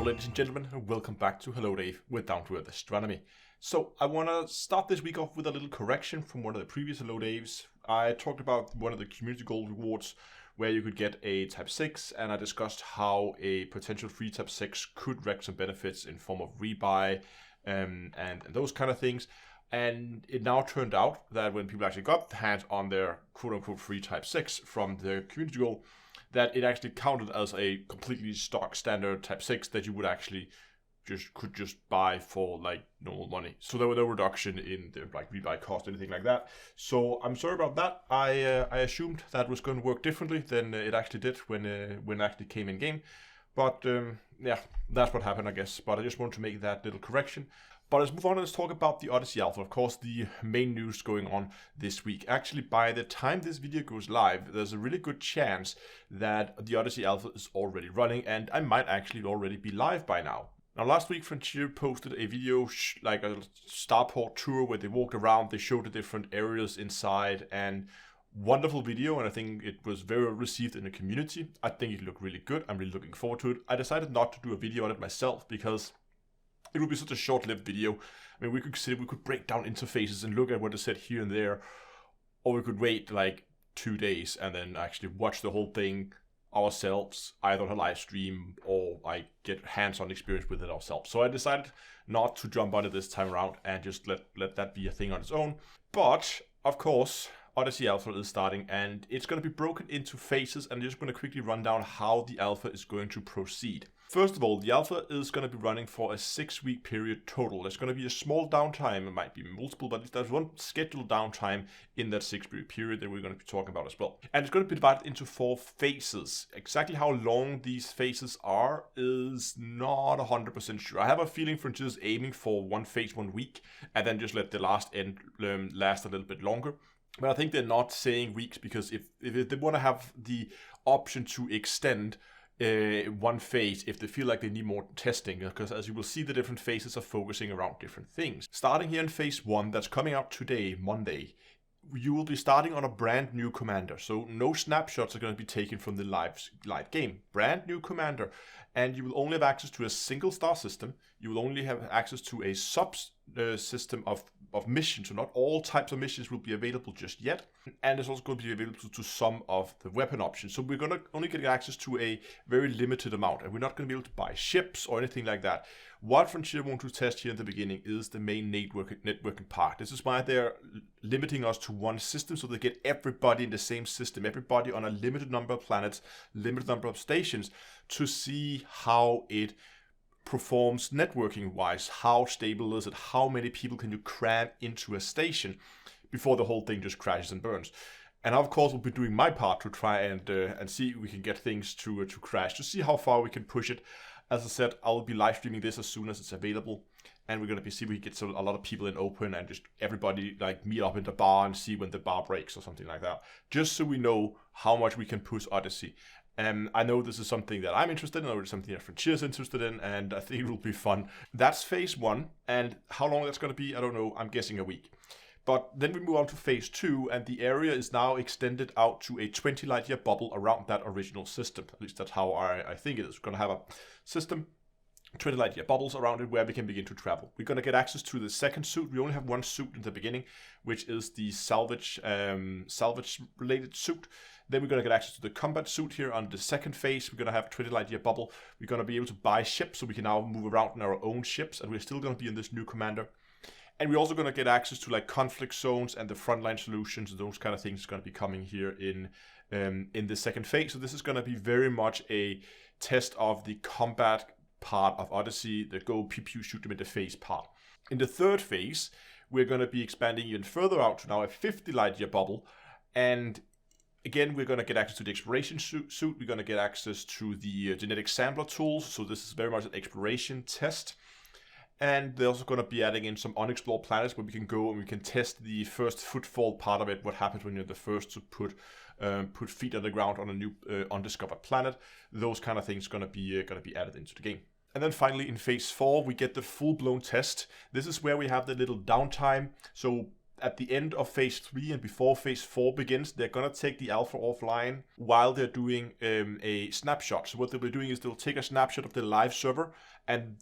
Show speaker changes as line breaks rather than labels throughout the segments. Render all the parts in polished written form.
ladies and gentlemen, and welcome back to Hello Dave with Down to Earth Astronomy. So I want to start this week off with a little correction from one of the previous Hello Daves. I talked about one of the community gold rewards where you could get a Type 6, and I discussed how a potential free Type 6 could wreak some benefits in form of rebuy and those kind of things. And it now turned out that when people actually got their hands on their quote-unquote free Type 6 from the community goal, that it actually counted as a completely stock standard Type 6 that you would actually could buy for like normal money. So there was no reduction in the like rebuy cost or anything like that. So I'm sorry about that. I assumed that was going to work differently than it actually did when it actually came in game. But yeah, that's what happened, I guess. But I just wanted to make that little correction. But let's move on and let's talk about the Odyssey Alpha. Of course, the main news going on this week. Actually, by the time this video goes live, there's a really good chance that the Odyssey Alpha is already running, and I might actually already be live by now. Now, last week, Frontier posted a video, like a starport tour, where they walked around, they showed the different areas inside, and wonderful video, and I think it was very well received in the community. I think it looked really good. I'm really looking forward to it. I decided not to do a video on it myself because it would be such a short-lived video. I mean, we could break down interfaces and look at what is said here and there, or we could wait like 2 days and then actually watch the whole thing ourselves, either on a live stream or like get hands-on experience with it ourselves. So I decided not to jump on it this time around and just let that be a thing on its own. But of course, Odyssey Alpha is starting, and it's going to be broken into phases, and I'm just going to quickly run down how the alpha is going to proceed. First of all, the alpha is going to be running for a 6-week period total. There's going to be a small downtime. It might be multiple, but at least there's one scheduled downtime in that 6-week period that we're going to be talking about as well. And it's going to be divided into 4 phases. Exactly how long these phases are is not 100% sure. I have a feeling for just aiming for one phase 1 week, and then just let the last end last a little bit longer. But I think they're not saying weeks because if they want to have the option to extend one phase if they feel like they need more testing, because as you will see, the different phases are focusing around different things. Starting here in phase 1, that's coming out today, Monday, you will be starting on a brand new commander. So no snapshots are going to be taken from the live game. Brand new commander. And you will only have access to a single star system. You will only have access to a system of missions. So not all types of missions will be available just yet. And it's also going to be available to some of the weapon options. So we're going to only get access to a very limited amount. And we're not going to be able to buy ships or anything like that. What Frontier want to test here in the beginning is the main networking part. This is why they're limiting us to one system, so they get everybody in the same system, everybody on a limited number of planets, limited number of stations, to see how it performs networking-wise. How stable is it? How many people can you cram into a station before the whole thing just crashes and burns? And of course, we'll be doing my part to try and see if we can get things to crash, to see how far we can push it. As I said, I'll be live streaming this as soon as it's available, and we're going to see if we get a lot of people in open and just everybody like meet up in the bar and see when the bar breaks or something like that, just so we know how much we can push Odyssey. I know this is something that I'm interested in, or it's something that Frontier's interested in, and I think it will be fun. That's phase 1, and how long that's going to be, I don't know. I'm guessing a week. But then we move on to phase 2, and the area is now extended out to a 20 light year bubble around that original system. At least that's how I think it is. We're going to have a system, 20 light year bubbles around it, where we can begin to travel. We're going to get access to the second suit. We only have one suit in the beginning, which is the salvage related suit. Then we're going to get access to the combat suit here on the second phase. We're going to have a 20 light year bubble. We're going to be able to buy ships, so we can now move around in our own ships, and we're still going to be in this new commander. And we're also going to get access to like conflict zones and the frontline solutions, and those kind of things are going to be coming here in the second phase. So this is going to be very much a test of the combat part of Odyssey, the go pew pew shoot them in the face part. In the third phase, we're going to be expanding even further out to now a 50 light year bubble, and again, we're going to get access to the exploration suit. We're going to get access to the genetic sampler tools. So this is very much an exploration test. And they're also going to be adding in some unexplored planets where we can go and we can test the first footfall part of it. What happens when you're the first to put feet on the ground on a new undiscovered planet? Those kind of things are going to be added into the game. And then finally in phase 4, we get the full-blown test. This is where we have the little downtime. So at the end of phase 3 and before phase 4 begins, they're going to take the alpha offline while they're doing a snapshot. So what they'll be doing is they'll take a snapshot of the live server, and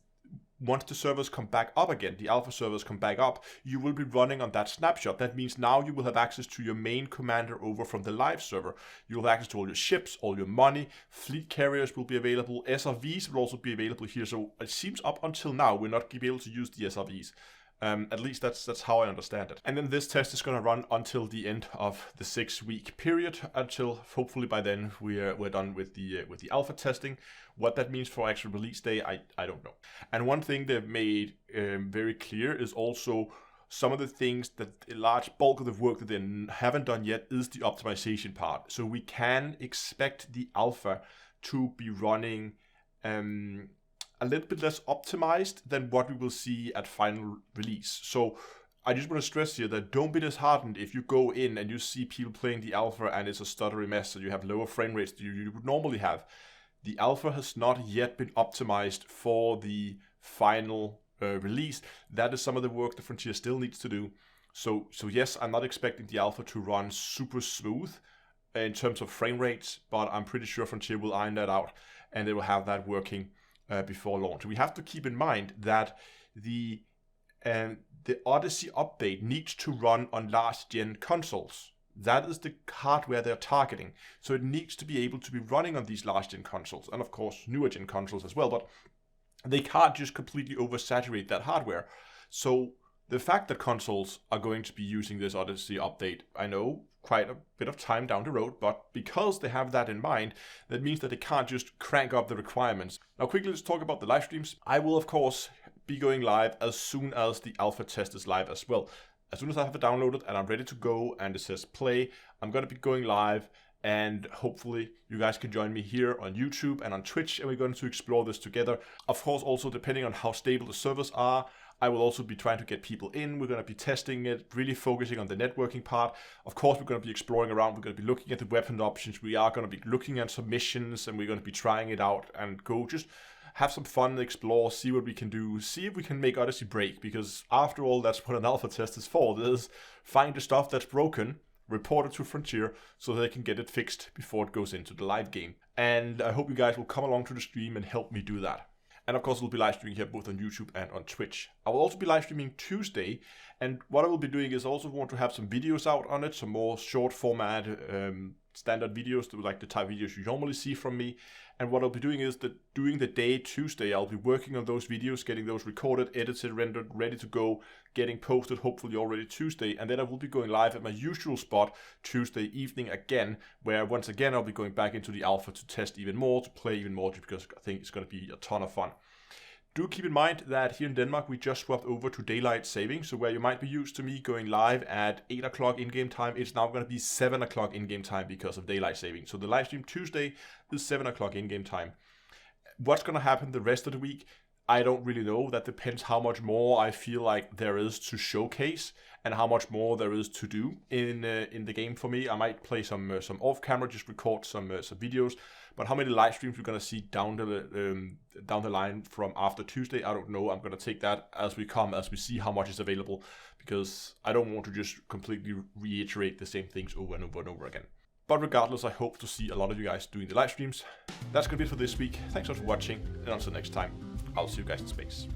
once the servers come back up again, the alpha servers come back up, you will be running on that snapshot. That means now you will have access to your main commander over from the live server. You'll have access to all your ships, all your money, fleet carriers will be available, SRVs will also be available here. So it seems up until now we're not going to be able to use the SRVs. At least that's how I understand it. And then this test is going to run until the end of the 6-week period, until hopefully by then we're done with the alpha testing. What that means for actual release day, I don't know. And one thing they've made very clear is also some of the things that a large bulk of the work that they haven't done yet is the optimization part. So we can expect the alpha to be running a little bit less optimized than what we will see at final release. So I just want to stress here that don't be disheartened if you go in and you see people playing the alpha and it's a stuttery mess and you have lower frame rates than you would normally have. The alpha has not yet been optimized for the final release. That is some of the work the Frontier still needs to do. So yes, I'm not expecting the alpha to run super smooth in terms of frame rates, but I'm pretty sure Frontier will iron that out and they will have that working before launch. We have to keep in mind that the Odyssey update needs to run on last gen consoles. That is the hardware they're targeting. So it needs to be able to be running on these last gen consoles, and of course newer gen consoles as well, but they can't just completely oversaturate that hardware. So the fact that consoles are going to be using this Odyssey update, I know, quite a bit of time down the road, but because they have that in mind, that means that they can't just crank up the requirements. Now quickly, let's talk about the live streams. I will of course be going live as soon as the alpha test is live as well. As soon as I have it downloaded and I'm ready to go and it says play, I'm going to be going live, and hopefully you guys can join me here on YouTube and on Twitch, and we're going to explore this together. Of course, also depending on how stable the servers are, I will also be trying to get people in. We're going to be testing it, really focusing on the networking part. Of course, we're going to be exploring around. We're going to be looking at the weapon options. We are going to be looking at some missions, and we're going to be trying it out and go just have some fun, explore, see what we can do, see if we can make Odyssey break, because after all, that's what an alpha test is for. It is find the stuff that's broken, report it to Frontier so they can get it fixed before it goes into the live game. And I hope you guys will come along to the stream and help me do that. And of course, we'll be live streaming here both on YouTube and on Twitch. I will also be live streaming Tuesday, and what I will be doing is also want to have some videos out on it, some more short format standard videos, like the type of videos you normally see from me. And what I'll be doing is that during the day Tuesday, I'll be working on those videos, getting those recorded, edited, rendered, ready to go, getting posted hopefully already Tuesday. And then I will be going live at my usual spot Tuesday evening again, where once again I'll be going back into the alpha to test even more, to play even more, because I think it's going to be a ton of fun. Do keep in mind that here in Denmark, we just swapped over to daylight saving. So where you might be used to me going live at 8 o'clock in-game time, it's now going to be 7 o'clock in-game time because of daylight saving. So the live stream Tuesday is 7 o'clock in-game time. What's going to happen the rest of the week, I don't really know. That depends how much more I feel like there is to showcase and how much more there is to do in the game for me. I might play some off-camera, just record some videos. But how many live streams we're going to see down the line from after Tuesday, I don't know. I'm going to take that as we come, as we see how much is available, because I don't want to just completely reiterate the same things over and over and over again. But regardless, I hope to see a lot of you guys doing the live streams. That's going to be it for this week. Thanks so much for watching, and until next time, I'll see you guys in space.